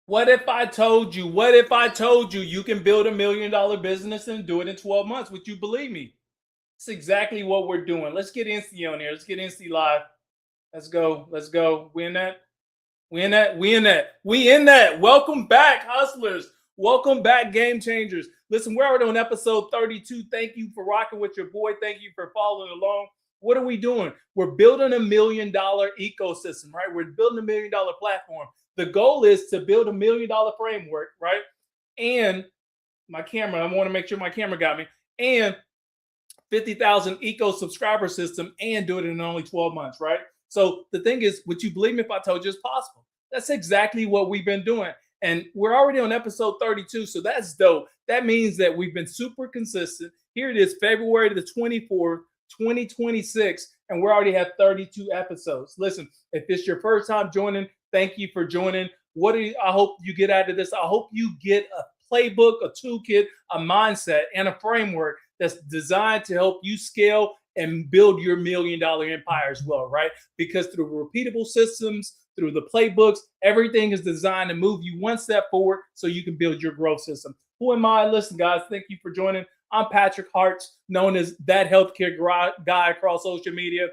What if I told you? What if I told you you can build $1 million business and do it in 12 months? Would you believe me? It's exactly what we're doing. Let's get Insta on here. Let's get Insta live. Let's go. Let's go. We in that? We in that? We in that? We in that. Welcome back, hustlers. Welcome back, game changers. Listen, we're already on episode 32. Thank you for rocking with your boy. Thank you for following along. What are we doing? We're building $1 million ecosystem, right? We're building $1 million platform. The goal is to build $1 million framework, right? And my camera, I want to make sure my camera got me. And 50,000 eco subscriber system and do it in only 12 months, right? So the thing is, would you believe me if I told you it's possible? That's exactly what we've been doing. And we're already on episode 32. So that's dope. That means that we've been super consistent. Here it is, February the 24th, 2026. And we already have 32 episodes. Listen, if it's your first time joining, thank you for joining. I hope you get out of this? I hope you get a playbook, a toolkit, a mindset, and a framework that's designed to help you scale and build your $1 million empire as well, right? Because through repeatable systems, through the playbooks, everything is designed to move you one step forward so you can build your growth system. Who am I? Listen, guys, thank you for joining. I'm Patrick Hart, known as that healthcare guy across social media.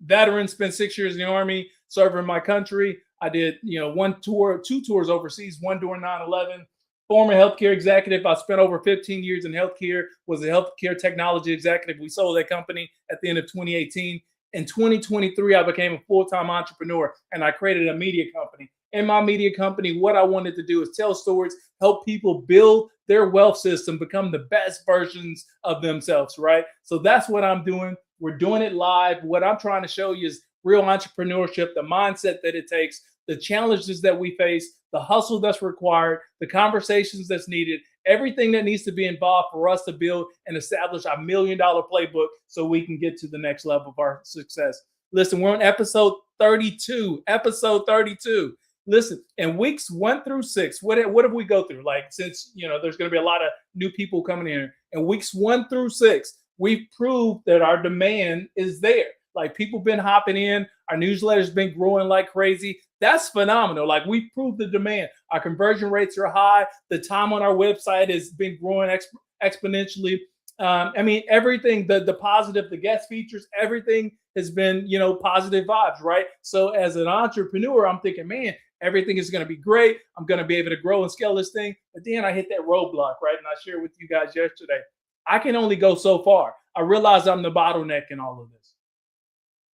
Veteran, spent 6 years in the Army, serving my country. I did, two tours overseas, one during 9/11. Former healthcare executive. I spent over 15 years in healthcare, was a healthcare technology executive. We sold that company at the end of 2018. In 2023, I became a full-time entrepreneur and I created a media company. In my media company, what I wanted to do is tell stories, help people build their wealth system, become the best versions of themselves, right? So that's what I'm doing. We're doing it live. What I'm trying to show you is real entrepreneurship, the mindset that it takes, the challenges that we face, the hustle that's required, the conversations that's needed, everything that needs to be involved for us to build and establish our $1 million playbook so we can get to the next level of our success. Listen, we're on episode 32. Episode 32. Listen, in weeks 1 through 6, what have we go through? Like, since there's going to be a lot of new people coming in weeks 1 through 6, we've proved that our demand is there. Like, people been hopping in. Our newsletter's been growing like crazy. That's phenomenal. Like, we've proved the demand. Our conversion rates are high. The time on our website has been growing exponentially. Everything, the positive, the guest features, everything has been, positive vibes, right? So as an entrepreneur, I'm thinking, man, everything is going to be great. I'm going to be able to grow and scale this thing. But then I hit that roadblock, right? And I shared with you guys yesterday. I can only go so far. I realize I'm the bottleneck in all of this.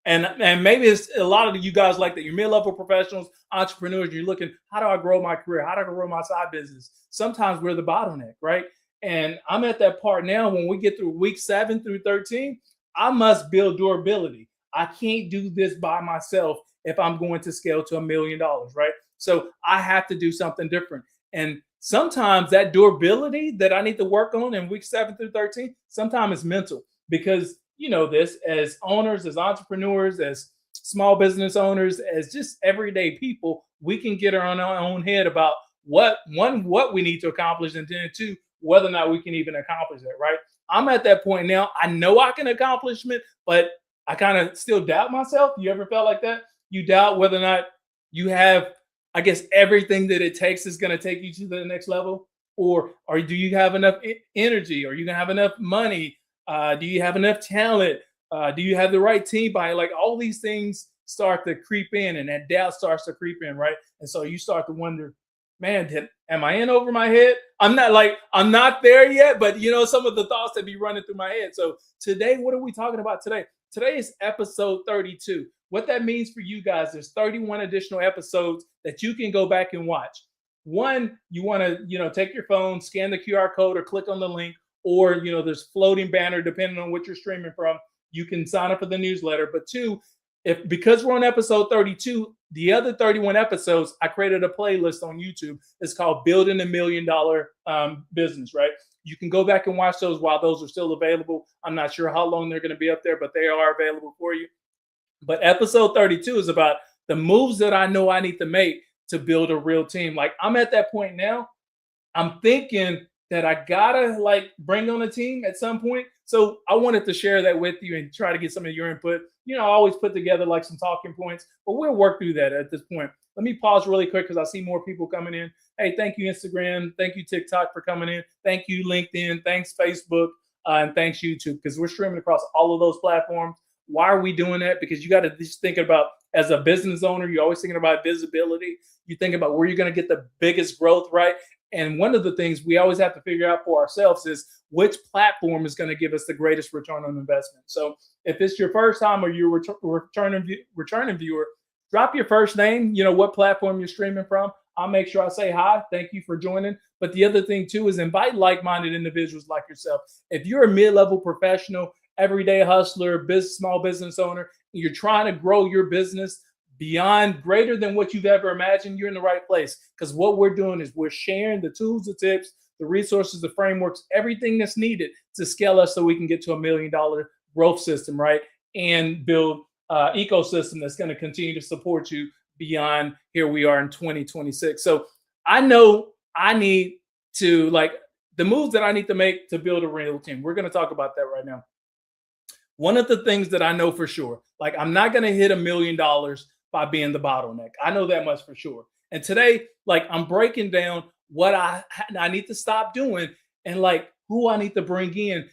And maybe it's a lot of you guys like that. You're mid-level professionals, entrepreneurs. You're looking, how do I grow my career? How do I grow my side business? Sometimes we're the bottleneck, right? And I'm at that part now. When we get through week 7 through 13, I must build durability. I can't do this by myself if I'm going to scale to $1 million, right? So I have to do something different. And sometimes that durability that I need to work on in week 7 through 13, sometimes it's mental, because this, as owners, as entrepreneurs, as small business owners, as just everyday people, we can get our own head about what we need to accomplish, and then 2, whether or not we can even accomplish that, right? I'm at that point now. I know I can accomplish it, but I kind of still doubt myself. You ever felt like that? You doubt whether or not you have, I guess, everything that it takes is going to take you to the next level? Or do you have enough energy? Are you going to have enough money? Do you have enough talent? Do you have the right team behind you? Like, all these things start to creep in, and that doubt starts to creep in, right? And so you start to wonder, man, am I in over my head? I'm not there yet, but some of the thoughts that be running through my head. So today, what are we talking about today? Today is episode 32. What that means for you guys, there's 31 additional episodes that you can go back and watch. One, you want to, take your phone, scan the QR code, or click on the link. Or, there's floating banner, depending on what you're streaming from. You can sign up for the newsletter. But 2, because we're on episode 32, the other 31 episodes, I created a playlist on YouTube. It's called Building $1 Million Business, right? You can go back and watch those while those are still available. I'm not sure how long they're going to be up there, but they are available for you. But episode 32 is about the moves that I know I need to make to build a real team. Like, I'm at that point now. I'm thinking that I gotta like bring on a team at some point. So I wanted to share that with you and try to get some of your input. I always put together like some talking points, but we'll work through that at this point. Let me pause really quick because I see more people coming in. Hey, thank you, Instagram. Thank you, TikTok, for coming in. Thank you, LinkedIn. Thanks, Facebook. And thanks, YouTube, because we're streaming across all of those platforms. Why are we doing that? Because you got to just think about, as a business owner, you're always thinking about visibility. You think about where you're going to get the biggest growth, right? And one of the things we always have to figure out for ourselves is which platform is going to give us the greatest return on investment. So if it's your first time or you're returning viewer, drop your first name, what platform you're streaming from. I'll make sure I say hi. Thank you for joining. But the other thing too is invite like-minded individuals like yourself. If you're a mid-level professional, everyday hustler, small business owner, and you're trying to grow your business beyond greater than what you've ever imagined, you're in the right place. Because what we're doing is we're sharing the tools, the tips, the resources, the frameworks, everything that's needed to scale us so we can get to $1 million growth system, right? And build ecosystem that's going to continue to support you beyond here we are in 2026. So I know I need to, like, the moves that I need to make to build a real team. We're going to talk about that right now. One of the things that I know for sure, like, I'm not going to hit $1 million by being the bottleneck. I know that much for sure. And today, like, I'm breaking down what I need to stop doing and like who I need to bring in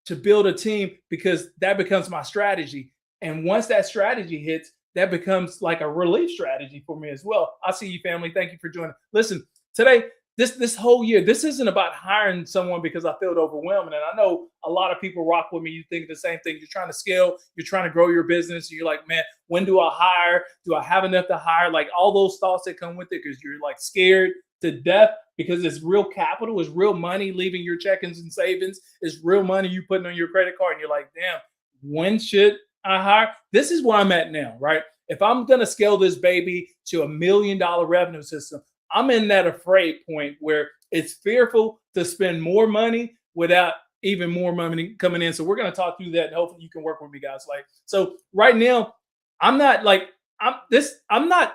to build a team, because that becomes my strategy. And once that strategy hits, that becomes like a relief strategy for me as well. I see you, family. Thank you for joining. Listen, today, this whole year, this isn't about hiring someone because I felt overwhelmed. And I know a lot of people rock with me. You think the same thing. You're trying to scale. You're trying to grow your business. You're like, man, when do I hire? Do I have enough to hire? Like all those thoughts that come with it, because you're like scared to death, because it's real capital, it's real money leaving your check-ins and savings. It's real money you putting on your credit card. And you're like, damn, when should I hire? This is where I'm at now, right? If I'm going to scale this baby to $1 million revenue system, I'm in that afraid point where it's fearful to spend more money without even more money coming in. So we're going to talk through that, and hopefully you can work with me, guys. Like, so right now, I'm not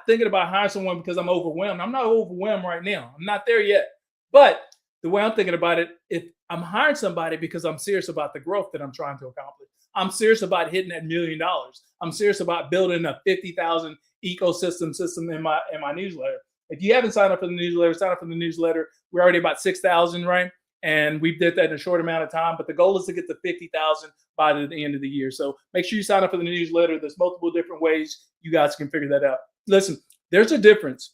thinking about hiring someone because I'm overwhelmed. I'm not overwhelmed right now. I'm not there yet. But the way I'm thinking about it, if I'm hiring somebody because I'm serious about the growth that I'm trying to accomplish. I'm serious about hitting that $1 million. I'm serious about building a 50,000 ecosystem system in my newsletter. If you haven't signed up for the newsletter, sign up for the newsletter. We're already about 6,000, right? And we did that in a short amount of time. But the goal is to get to 50,000 by the end of the year. So make sure you sign up for the newsletter. There's multiple different ways you guys can figure that out. Listen, there's a difference.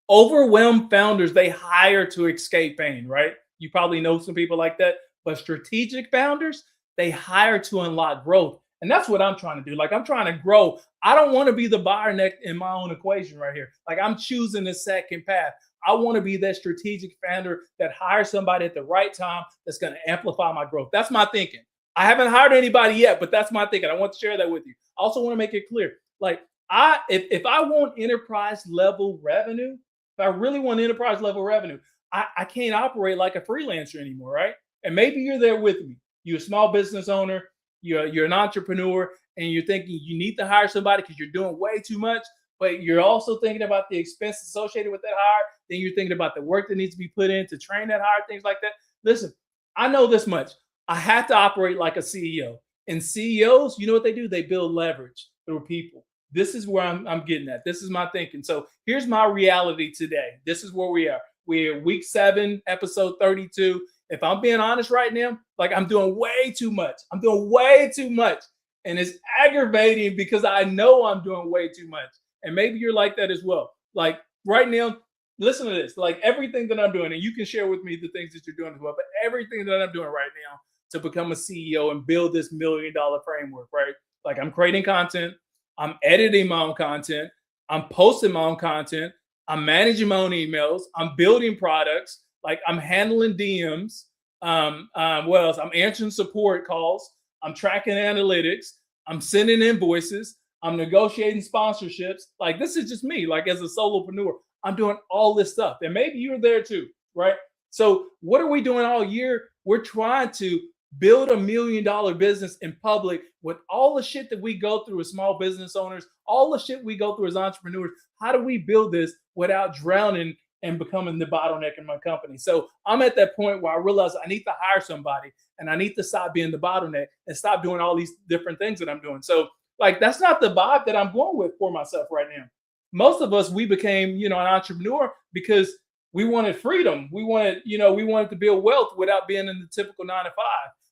Overwhelmed founders, they hire to escape pain, right? You probably know some people like that. But strategic founders, they hire to unlock growth. And that's what I'm trying to do. Like, I'm trying to grow. I don't want to be the bottleneck in my own equation right here. Like, I'm choosing the second path. I want to be that strategic founder that hires somebody at the right time that's going to amplify my growth. That's my thinking. I haven't hired anybody yet, but that's my thinking. I want to share that with you. I also want to make it clear. Like, if I want enterprise level revenue, if I really want enterprise level revenue, I can't operate like a freelancer anymore, right? And maybe you're there with me. You're a small business owner. You're an entrepreneur, and you're thinking you need to hire somebody because you're doing way too much, but you're also thinking about the expense associated with that hire. Then you're thinking about the work that needs to be put in to train that hire, things like that. Listen, I know this much. I have to operate like a CEO. And CEOs, you know what they do? They build leverage through people. This is where I'm getting at. This is my thinking. So here's my reality today. This is where we are. We're week 7, episode 32. If I'm being honest right now, like, I'm doing way too much. I'm doing way too much. And it's aggravating because I know I'm doing way too much. And maybe you're like that as well. Like, right now, listen to this. Like, everything that I'm doing, and you can share with me the things that you're doing as well, but everything that I'm doing right now to become a CEO and build this $1 million framework, right? Like, I'm creating content. I'm editing my own content. I'm posting my own content. I'm managing my own emails. I'm building products. Like, I'm handling DMs. What else? I'm answering support calls. I'm tracking analytics. I'm sending invoices. I'm negotiating sponsorships. Like, this is just me. Like, as a solopreneur, I'm doing all this stuff. And maybe you're there too, right? So what are we doing all year? We're trying to build $1 million business in public with all the shit that we go through as small business owners, all the shit we go through as entrepreneurs. How do we build this without drowning and becoming the bottleneck in my company. So I'm at that point where I realize I need to hire somebody and I need to stop being the bottleneck and stop doing all these different things that I'm doing. So like that's not the vibe that I'm going with for myself right now. Most of us, we became, an entrepreneur because we wanted freedom. We wanted to build wealth without being in the typical 9 to 5.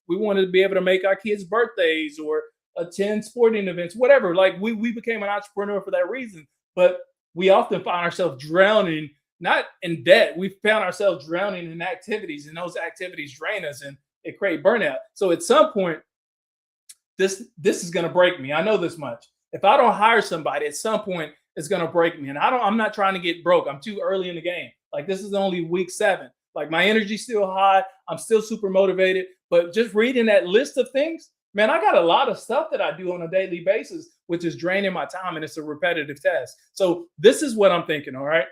We wanted to be able to make our kids' birthdays or attend sporting events, whatever. Like we became an entrepreneur for that reason. But we often find ourselves drowning, not in debt. We found ourselves drowning in activities, and those activities drain us and it create burnout. So at some point, this is going to break me. I know this much. If I don't hire somebody, at some point it's going to break me. And I'm not trying to get broke. I'm too early in the game. Like this is only week 7. Like my energy's still high. I'm still super motivated. But just reading that list of things, man, I got a lot of stuff that I do on a daily basis, which is draining my time, and it's a repetitive task. So this is what I'm thinking. All right.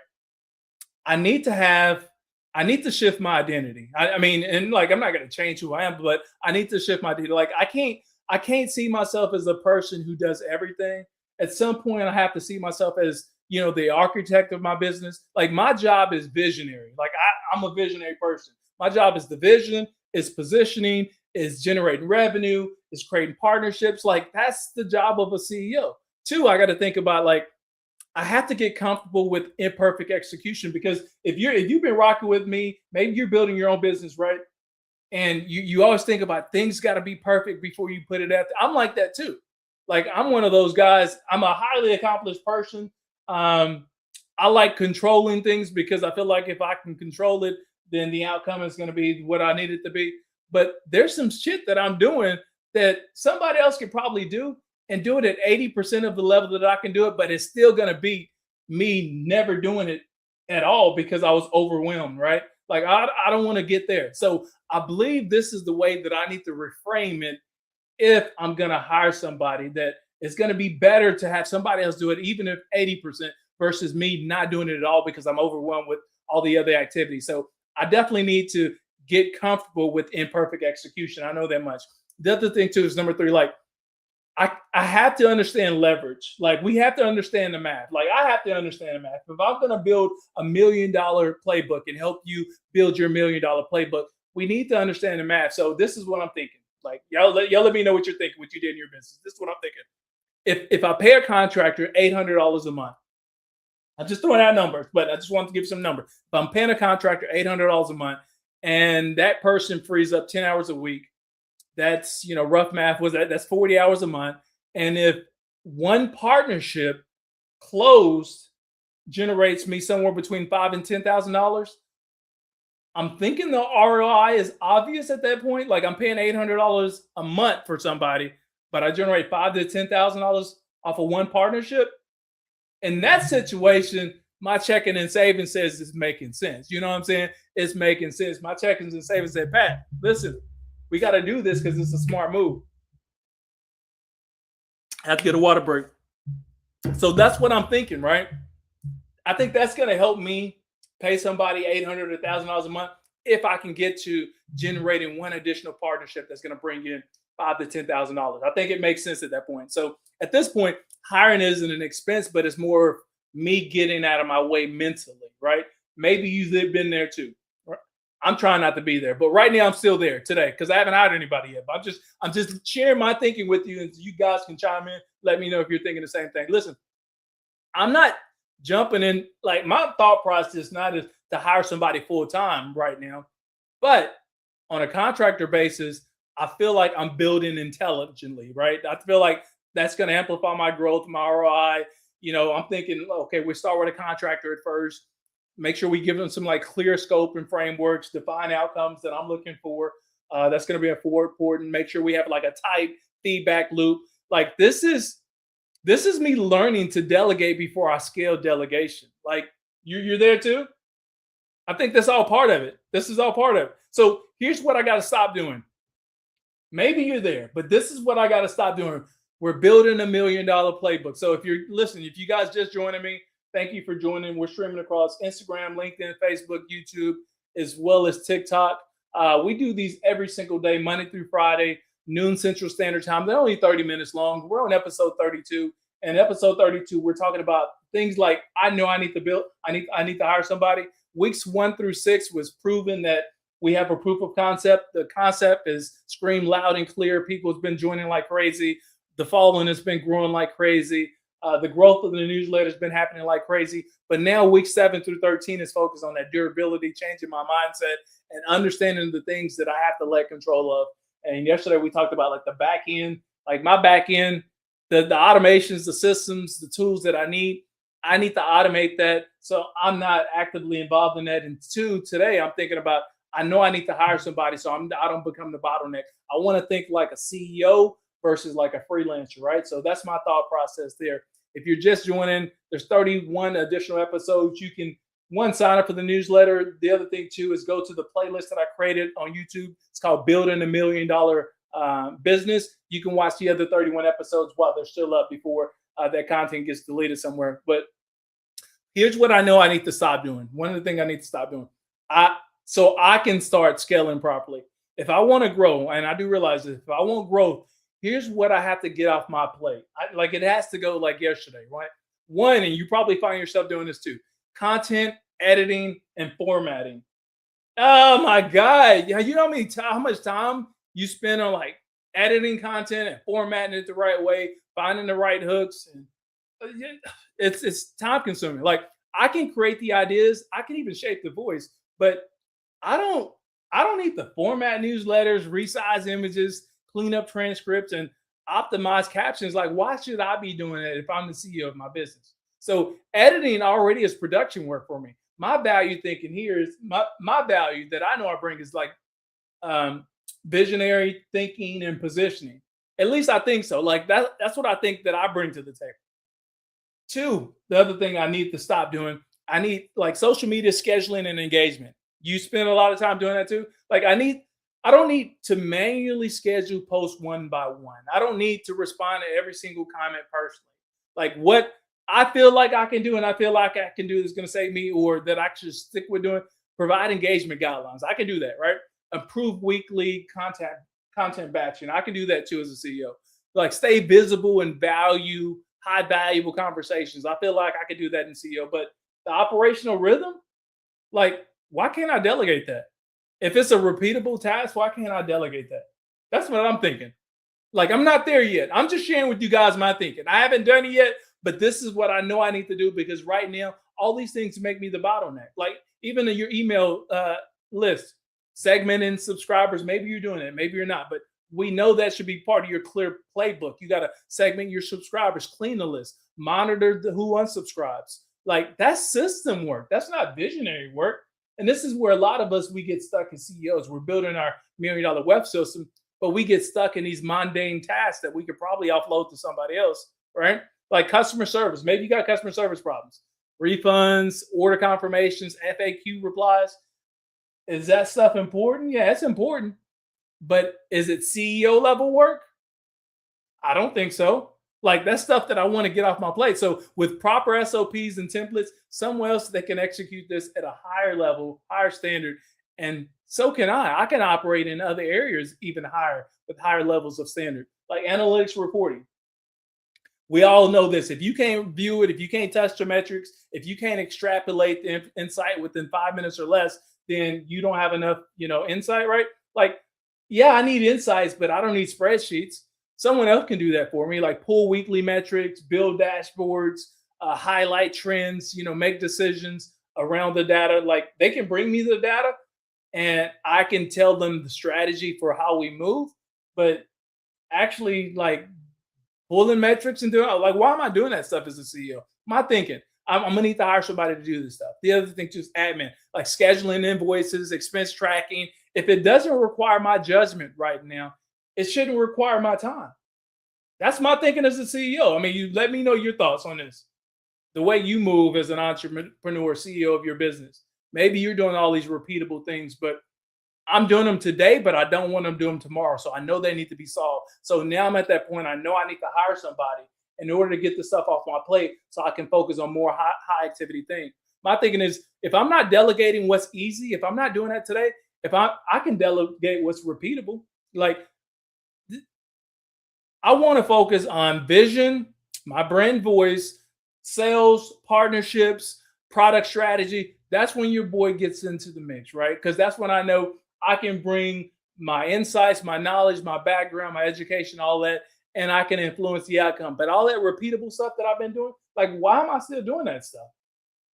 I need to shift my identity. I mean, and like I'm not going to change who I am, but I need to shift my identity. Like I can't see myself as a person who does everything. At some point, I have to see myself as, the architect of my business. Like my job is visionary. Like I'm a visionary person. My job is the vision, is positioning, is generating revenue, is creating partnerships. Like that's the job of a CEO. 2, I got to think about like, I have to get comfortable with imperfect execution, because if you've been rocking with me, maybe you're building your own business, right? And you always think about things got to be perfect before you put it out there. I'm like that too. Like I'm one of those guys. I'm a highly accomplished person. I like controlling things because I feel like if I can control it, then the outcome is going to be what I need it to be. But there's some shit that I'm doing that somebody else could probably do and do it at 80% of the level that I can do it, but it's still going to be me never doing it at all because I was overwhelmed, right? Like I don't want to get there. So I believe this is the way that I need to reframe it if I'm going to hire somebody, that it's going to be better to have somebody else do it, even if 80% versus me not doing it at all because I'm overwhelmed with all the other activities. So I definitely need to get comfortable with imperfect execution. I know that much. The other thing too is number 3, like I have to understand leverage. Like we have to understand the math. Like I have to understand the math. If I'm going to build $1 million playbook and help you build your $1 million playbook, we need to understand the math. So this is what I'm thinking. Like y'all let me know what you're thinking, what you did in your business. This is what I'm thinking. If I pay a contractor $800 a month, I'm just throwing out numbers, but I just want to give some numbers. If I'm paying a contractor $800 a month, and that person frees up 10 hours a week, that's, rough math was that's 40 hours a month. And if one partnership closed generates me somewhere between $5,000 and $10,000, I'm thinking the ROI is obvious at that point. Like I'm paying $800 a month for somebody, but I generate $5,000 to $10,000 off of one partnership. In that situation, my checking and savings says it's making sense. You know what I'm saying? It's making sense. My checkings and savings said, Pat, listen, we got to do this because it's a smart move. I have to get a water break. So that's what I'm thinking, right? I think that's going to help me pay somebody $800 to $1,000 a month if I can get to generating one additional partnership that's going to bring in $5,000 to $10,000. I think it makes sense at that point. So at this point, hiring isn't an expense, but it's more me getting out of my way mentally, right? Maybe you've been there too. I'm trying not to be there, but right now I'm still there today because I haven't hired anybody yet. But I'm just sharing my thinking with you, and you guys can chime in. Let me know if you're thinking the same thing. Listen, I'm not jumping in. Like my thought process is not to hire somebody full time right now, but on a contractor basis, I feel like I'm building intelligently, right? I feel like that's going to amplify my growth, my ROI. I'm thinking, okay, we start with a contractor at first. Make sure we give them some like clear scope and frameworks, define outcomes that I'm looking for. That's going to be important. Make sure we have like a tight feedback loop. Like this is me learning to delegate before I scale delegation. Like you're there too. I think that's all part of it. This is all part of it. So here's what I got to stop doing. Maybe you're there, but this is what I got to stop doing. We're building $1 million playbook. So if you're listening, if you guys just joining me, thank you for joining. We're streaming across Instagram, LinkedIn, Facebook, YouTube, as well as TikTok. We do these every single day, Monday through Friday, noon Central Standard Time. They're only 30 minutes long. We're on episode 32. And episode 32, we're talking about things like I know I need to build. I need to hire somebody. weeks 1 through 6 was proven that we have a proof of concept. The concept is screamed loud and clear. People's been joining like crazy. The following has been growing like crazy. The growth of the newsletter has been happening like crazy. But now week 7 through 13 is focused on that durability, changing my mindset and understanding the things that I have to let control of. And yesterday we talked about like the back end, like my back end, the automations, the systems, the tools that I need. I need to automate that. So I'm not actively involved in that. And two, today I'm thinking about, I know I need to hire somebody so I don't become the bottleneck. I want to think like a CEO versus like a freelancer, right? So that's my thought process there. If you're just joining, there's 31 additional episodes. You can, one, sign up for the newsletter. The other thing too is go to the playlist that I created on YouTube. It's called Building a Million Dollar Business. You can watch the other 31 episodes while they're still up before that content gets deleted somewhere. But here's what I know I need to stop doing. One of the things I need to stop doing, so I can start scaling properly. If I want to grow, and I do realize that if I want growth, here's what I have to get off my plate. Like it has to go like yesterday, right? One, and you probably find yourself doing this too: content editing and formatting. Oh my God! You know how much time you spend on like editing content and formatting it the right way, finding the right hooks, and it's time consuming. Like I can create the ideas, I can even shape the voice, but I don't I don't need to format newsletters, resize images, clean up transcripts, and optimize captions. Like, why should I be doing that if I'm the CEO of my business? So editing already is production work for me. My value thinking here is my value that I know I bring is like visionary thinking and positioning. At least I think so. Like that's what I think that I bring to the table. Two, the other thing I need to stop doing, I need like social media scheduling and engagement. You spend a lot of time doing that too. Like I don't need to manually schedule posts one by one. I don't need to respond to every single comment personally. Like what I feel like I can do and I feel like I can do is going to save me, or that I should stick with doing, provide engagement guidelines. I can do that, right? Improve weekly content batching. I can do that too as a CEO. Like stay visible and value high valuable conversations. I feel like I could do that in CEO, but the operational rhythm, like, why can't I delegate that? If it's a repeatable task, why can't I delegate that? That's what I'm thinking. Like, I'm not there yet. I'm just sharing with you guys my thinking. I haven't done it yet, but this is what I know I need to do, because right now, all these things make me the bottleneck. Like, even in your email list, segmenting subscribers, maybe you're doing it, maybe you're not, but we know that should be part of your clear playbook. You got to segment your subscribers, clean the list, monitor who unsubscribes. Like, that's system work. That's not visionary work. And this is where a lot of us, we get stuck as CEOs. We're building our $1 million web system, but we get stuck in these mundane tasks that we could probably offload to somebody else, right? Like customer service. Maybe you got customer service problems, refunds, order confirmations, FAQ replies. Is that stuff important? Yeah, it's important. But is it CEO level work? I don't think so. Like, that's stuff that I want to get off my plate. So with proper SOPs and templates, somewhere else that can execute this at a higher level, higher standard. And so can I. I can operate in other areas even higher with higher levels of standard, like analytics reporting. We all know this. If you can't view it, if you can't test your metrics, if you can't extrapolate the insight within 5 minutes or less, then you don't have enough, insight, right? Like, yeah, I need insights, but I don't need spreadsheets. Someone else can do that for me, like pull weekly metrics, build dashboards, highlight trends, make decisions around the data. Like, they can bring me the data and I can tell them the strategy for how we move. But actually, like, pulling metrics and doing, like, why am I doing that stuff as a CEO? My thinking, I'm gonna need to hire somebody to do this stuff. The other thing too is admin, like scheduling invoices, expense tracking. If it doesn't require my judgment right now, it shouldn't require my time. That's my thinking as a CEO. I mean, you let me know your thoughts on this. The way you move as an entrepreneur, CEO of your business. Maybe you're doing all these repeatable things, but I'm doing them today, but I don't want them to do them tomorrow. So I know they need to be solved. So now I'm at that point. I know I need to hire somebody in order to get the stuff off my plate so I can focus on more high activity things. My thinking is, if I'm not delegating what's easy, if I'm not doing that today, if I can delegate what's repeatable. Like, I want to focus on vision, my brand voice, sales, partnerships, product strategy. that's when your boy gets into the mix, right? Because that's when I know I can bring my insights, my knowledge, my background, my education, all that, and I can influence the outcome. But all that repeatable stuff that I've been doing, like, why am I still doing that stuff?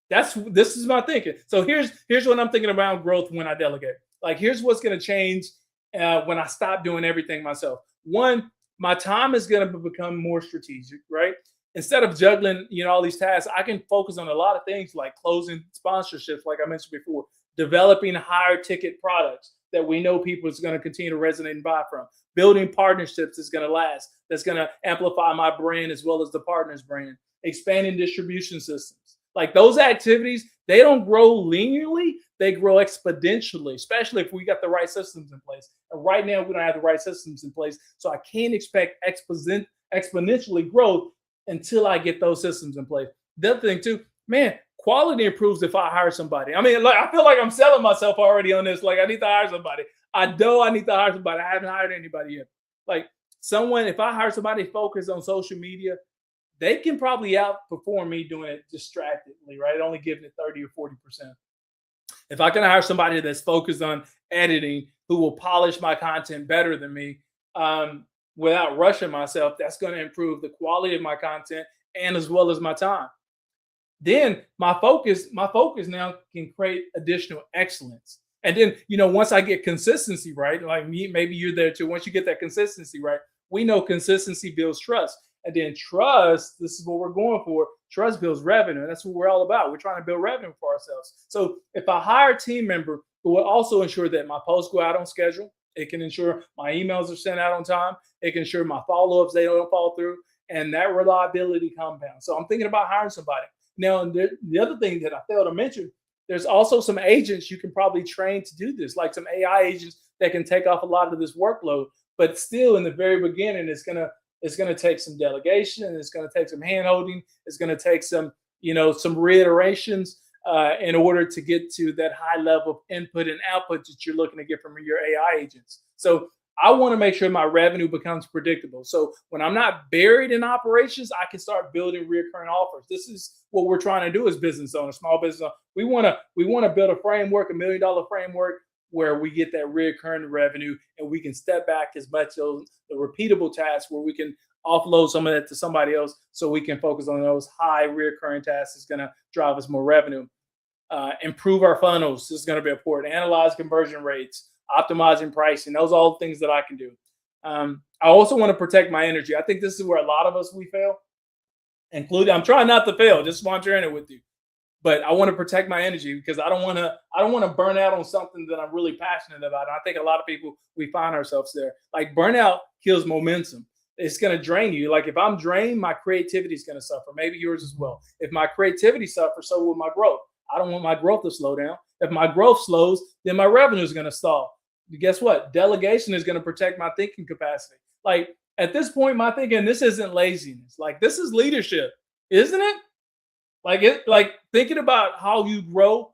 This is my thinking. So here's what I'm thinking about growth when I delegate. Like, here's what's going to change when I stop doing everything myself. One, my time is going to become more strategic, right? Instead of juggling, all these tasks, I can focus on a lot of things like closing sponsorships, like I mentioned before, developing higher ticket products that we know people is going to continue to resonate and buy from, building partnerships that's going to last, that's going to amplify my brand as well as the partner's brand, expanding distribution systems. Like, those activities, they don't grow linearly, they grow exponentially, especially if we got the right systems in place. And right now, we don't have the right systems in place. So I can't expect exponentially growth until I get those systems in place. The other thing too, man, quality improves if I hire somebody. I mean, like, I feel like I'm selling myself already on this. Like, I need to hire somebody. I know I need to hire somebody. I haven't hired anybody yet. Like, if I hire somebody focused on social media, they can probably outperform me doing it distractedly, right? Only giving it 30 or 40%. If I can hire somebody that's focused on editing, who will polish my content better than me, without rushing myself, that's going to improve the quality of my content and as well as my time. Then my focus now can create additional excellence. And then, once I get consistency right, like me, maybe you're there too. Once you get that consistency right, we know consistency builds trust. And then trust, this is what we're going for. Trust builds revenue. That's what we're all about. We're trying to build revenue for ourselves. So if I hire a team member who will also ensure that my posts go out on schedule, it can ensure my emails are sent out on time, it can ensure my follow-ups, they don't fall through, and that reliability compounds. So I'm thinking about hiring somebody. Now, the other thing that I failed to mention, there's also some agents you can probably train to do this, like some AI agents that can take off a lot of this workload. But still, in the very beginning, it's gonna take some delegation, and it's gonna take some hand-holding. It's gonna take some reiterations in order to get to that high level of input and output that you're looking to get from your AI agents. So I want to make sure my revenue becomes predictable. So when I'm not buried in operations, I can start building recurring offers. This is what we're trying to do as business owners, small business owners. We want to build a framework, $1 million framework, where we get that recurring revenue, and we can step back as much of the repeatable tasks where we can offload some of that to somebody else, so we can focus on those high recurring tasks that's going to drive us more revenue. Improve our funnels. This is going to be important. Analyze conversion rates, optimizing pricing. Those are all things that I can do. I also want to protect my energy. I think this is where a lot of us, we fail, including, I'm trying not to fail, just want to share it with you. But I want to protect my energy because I don't want to burn out on something that I'm really passionate about. And I think a lot of people, we find ourselves there. Like, burnout kills momentum. It's going to drain you. Like, if I'm drained, my creativity is going to suffer. Maybe yours as well. If my creativity suffers, so will my growth. I don't want my growth to slow down. If my growth slows, then my revenue is going to stall. Guess what? Delegation is going to protect my thinking capacity. Like, at this point, my thinking, this isn't laziness. Like, this is leadership, isn't it? Like thinking about how you grow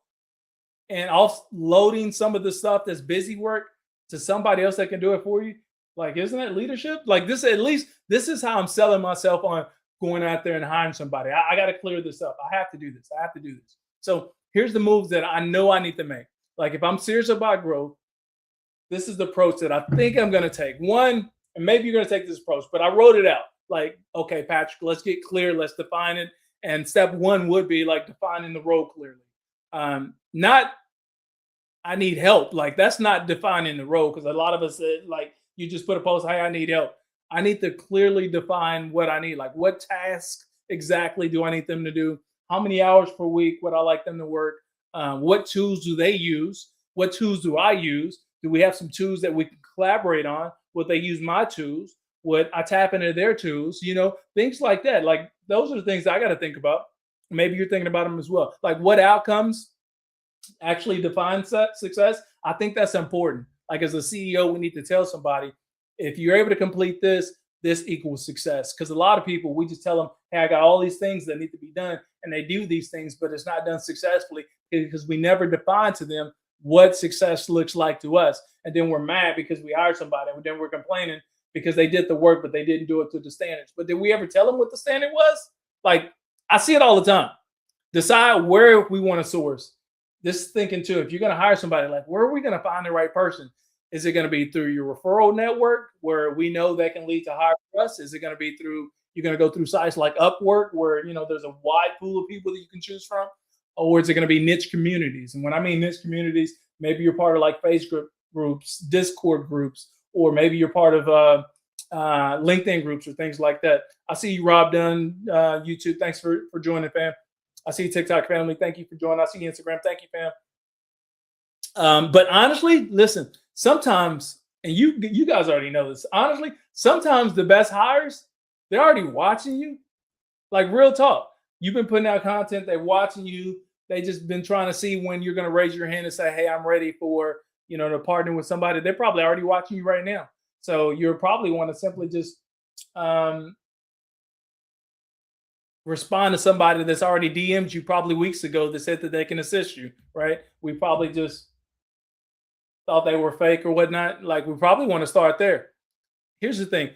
and offloading some of the stuff that's busy work to somebody else that can do it for you. Like, isn't it leadership? Like, this, at least this is how I'm selling myself on going out there and hiring somebody. I got to clear this up. I have to do this. I have to do this. So here's the moves that I know I need to make. Like, if I'm serious about growth, this is the approach that I think I'm going to take. One, and maybe you're going to take this approach, but I wrote it out. Like, okay, Patrick, let's get clear. Let's define it. And step one would be like defining the role clearly. Not, I need help. Like, that's not defining the role, because a lot of us, like, you just put a post, hey, I need help. I need to clearly define what I need. Like, what task exactly do I need them to do? How many hours per week would I like them to work? What tools do they use? What tools do I use? Do we have some tools that we can collaborate on? Would they use my tools? Would I tap into their tools? Things like that. Like, those are the things I got to think about. Maybe you're thinking about them as well. Like, what outcomes actually define success? I think that's important. Like, as a CEO, we need to tell somebody, if you're able to complete this, this equals success. Because a lot of people, we just tell them, hey, I got all these things that need to be done, and they do these things, but it's not done successfully because we never define to them what success looks like to us. And then we're mad because we hired somebody, and then we're complaining because they did the work, but they didn't do it to the standards. But did we ever tell them what the standard was? Like, I see it all the time. Decide where we want to source. this thinking too, if you're going to hire somebody, like, where are we going to find the right person? Is it going to be through your referral network where we know that can lead to hire for us? Is it going to be through, you're going to go through sites like Upwork where, there's a wide pool of people that you can choose from? Or is it going to be niche communities? And when I mean niche communities, maybe you're part of like Facebook groups, Discord groups, or maybe you're part of LinkedIn groups or things like that. I see you, Rob Dunn, YouTube. Thanks for joining, fam. I see you, TikTok family. Thank you for joining. I see you, Instagram. Thank you, fam. But honestly, listen, sometimes, and you guys already know this, honestly, sometimes the best hires, they're already watching you. Like, real talk. You've been putting out content, they're watching you. They just been trying to see when you're going to raise your hand and say, hey, I'm ready for, to partner with somebody. They're probably already watching you right now. So you'll probably want to simply just respond to somebody that's already DM'd you probably weeks ago that said that they can assist you, right? We probably just thought they were fake or whatnot. Like, we probably want to start there. Here's the thing.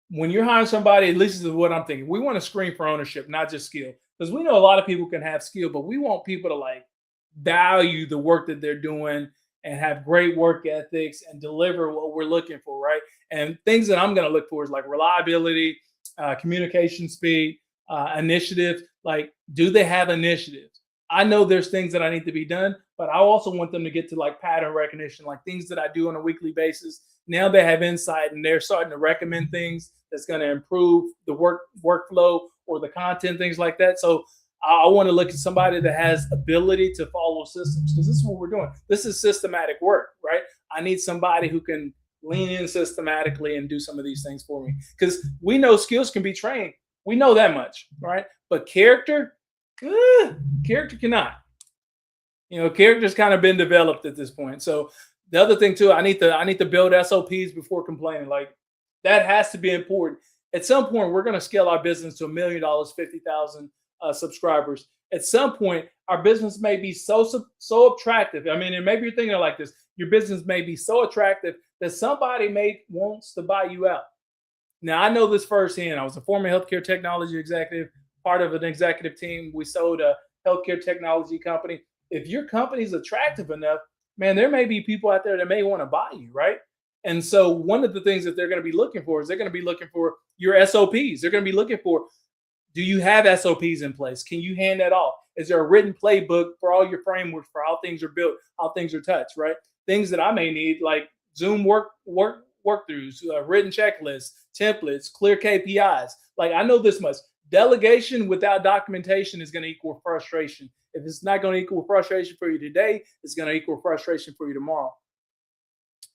When you're hiring somebody, at least this is what I'm thinking, we want to screen for ownership, not just skill. Because we know a lot of people can have skill, but we want people to like value the work that they're doing and have great work ethics and deliver what we're looking for, right? And things that I'm going to look for is like reliability, communication speed, initiative. Like, do they have initiatives? I know there's things that I need to be done, but I also want them to get to like pattern recognition, like things that I do on a weekly basis. Now they have insight and they're starting to recommend things that's going to improve the workflow or the content, things like that. So I want to look at somebody that has ability to follow systems, because this is what we're doing. This is systematic work, right? I need somebody who can lean in systematically and do some of these things for me, because we know skills can be trained. We know that much, right? But character cannot. Character's kind of been developed at this point. So the other thing too, I need to build SOPs before complaining. Like, that has to be important. At some point, we're going to scale our business to $1 million, 50,000 subscribers. At some point, our business may be so attractive. I mean, and maybe you're thinking like this. Your business may be so attractive that somebody wants to buy you out. Now, I know this firsthand. I was a former healthcare technology executive, part of an executive team. We sold a healthcare technology company. If your company's attractive enough, man, there may be people out there that may want to buy you, right? And so one of the things that they're going to be looking for is they're going to be looking for your SOPs. They're going to be looking for, do you have SOPs in place? Can you hand that off? Is there a written playbook for all your frameworks for how things are built, how things are touched, right? Things that I may need, like Zoom workthroughs, written checklists, templates, clear KPIs. Like, I know this much. Delegation without documentation is going to equal frustration. If it's not going to equal frustration for you today, it's going to equal frustration for you tomorrow.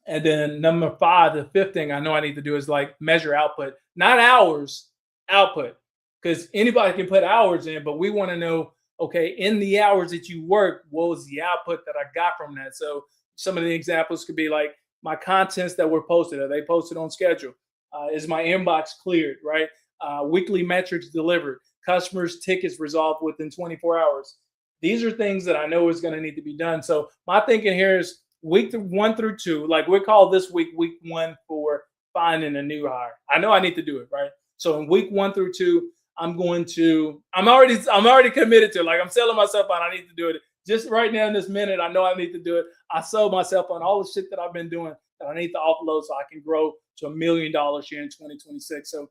And then number 5, the 5th thing I know I need to do is like measure output, not hours, output. Because anybody can put hours in, but we want to know, okay, in the hours that you work, what was the output that I got from that? So some of the examples could be like my contents that were posted. Are they posted on schedule? Is my inbox cleared, right? Weekly metrics delivered, customers' tickets resolved within 24 hours. These are things that I know is going to need to be done. So my thinking here is week 1 through 2, like we call this week 1 for finding a new hire. I know I need to do it, right? So in week 1 through 2, I'm already committed to it. Like, I'm selling myself on, I need to do it. Just right now in this minute, I know I need to do it. I sold myself on all the shit that I've been doing that I need to offload so I can grow to $1 million here in 2026. So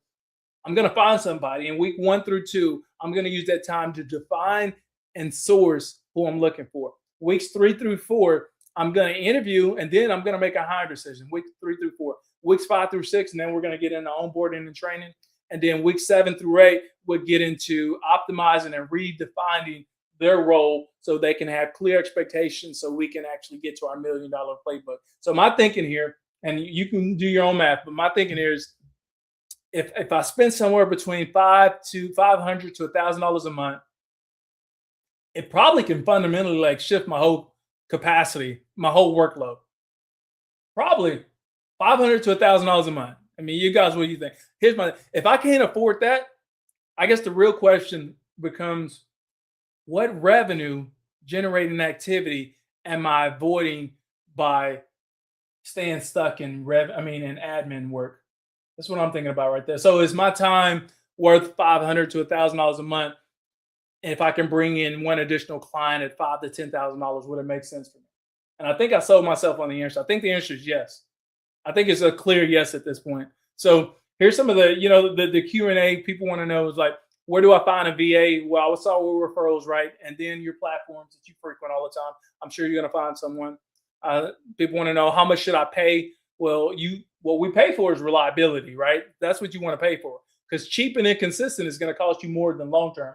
I'm going to find somebody in week 1 through 2. I'm going to use that time to define and source who I'm looking for. Weeks 3 through 4, I'm going to interview, and then I'm going to make a hire decision. Weeks 3 through 4, weeks 5 through 6, and then we're going to get into onboarding and training. And then week 7 through 8, we'll get into optimizing and redefining their role so they can have clear expectations so we can actually get to our $1 million playbook. So my thinking here, and you can do your own math, but my thinking here is if I spend somewhere between $500 to $1,000 a month, it probably can fundamentally like shift my whole capacity, my whole workload. Probably $500 to $1,000 a month. I mean, you guys, what do you think? If I can't afford that, I guess the real question becomes, what revenue generating activity am I avoiding by staying stuck in admin work? That's what I'm thinking about right there. So is my time worth $500 to $1,000 a month if I can bring in one additional client at $5,000 to $10,000, would it make sense for me? And I think I sold myself on the answer. I think the answer is yes. I think it's a clear yes at this point. So here's some of the, the Q&A people want to know is like, where do I find a VA? Well, I saw with referrals, right? And then your platforms that you frequent all the time. I'm sure you're going to find someone. People want to know, how much should I pay? Well, what we pay for is reliability, right? That's what you want to pay for, because cheap and inconsistent is going to cost you more than long term.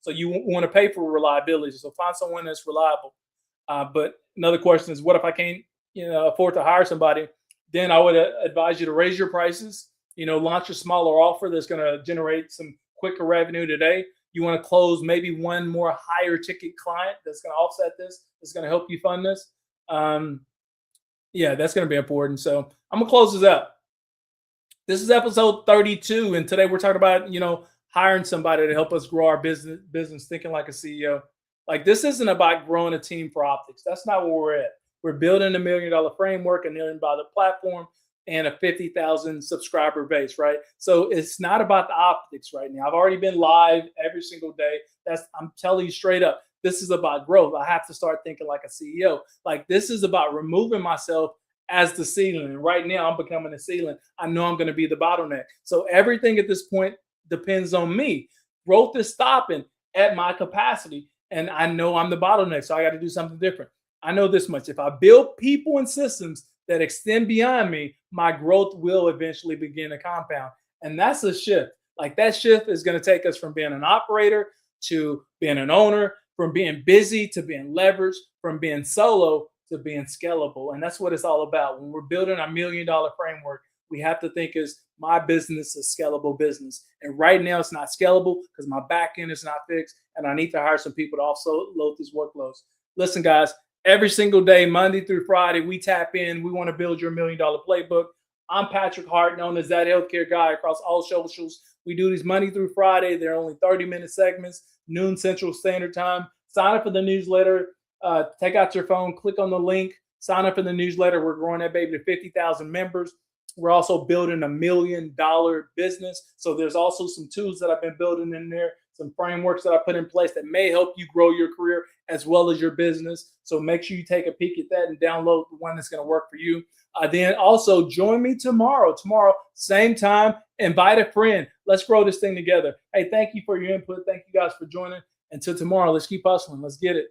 So you want to pay for reliability. So find someone that's reliable. But another question is, what if I can't, afford to hire somebody? Then I would advise you to raise your prices. Launch a smaller offer that's going to generate some quicker revenue today. You want to close maybe one more higher ticket client that's going to offset this. That's going to help you fund this. That's going to be important. So I'm gonna close this out. This is episode 32, and today we're talking about hiring somebody to help us grow our business, thinking like a CEO. Like, this isn't about growing a team for optics. That's not where we're at. We're building $1 million framework, $1 million platform, and a 50,000 subscriber base, right? So it's not about the optics right now. I've already been live every single day. I'm telling you straight up, this is about growth. I have to start thinking like a CEO. Like, this is about removing myself as the ceiling. And right now I'm becoming the ceiling. I know I'm going to be the bottleneck. So everything at this point depends on me. Growth is stopping at my capacity. And I know I'm the bottleneck. So I got to do something different. I know this much. If I build people and systems that extend beyond me, my growth will eventually begin to compound. And that's a shift. Like, that shift is going to take us from being an operator to being an owner, from being busy to being leveraged, from being solo to being scalable. And that's what it's all about. When we're building a $1 million framework, we have to think is, my business is a scalable business. And right now it's not scalable because my back end is not fixed, and I need to hire some people to also load these workloads. Listen, guys, every single day, Monday through Friday, we tap in. We want to build your $1 million playbook. I'm Patrick Hart, known as that healthcare guy across all socials. We do these Monday through Friday. They're only 30-minute segments, noon Central Standard Time. Sign up for the newsletter. Take out your phone, click on the link, sign up for the newsletter. We're growing that baby to 50,000 members. We're also building $1 million business. So there's also some tools that I've been building in there, some frameworks that I put in place that may help you grow your career as well as your business. So make sure you take a peek at that and download the one that's going to work for you. Then also join me tomorrow, same time, invite a friend. Let's grow this thing together. Hey, thank you for your input. Thank you guys for joining. Until tomorrow, let's keep hustling. Let's get it.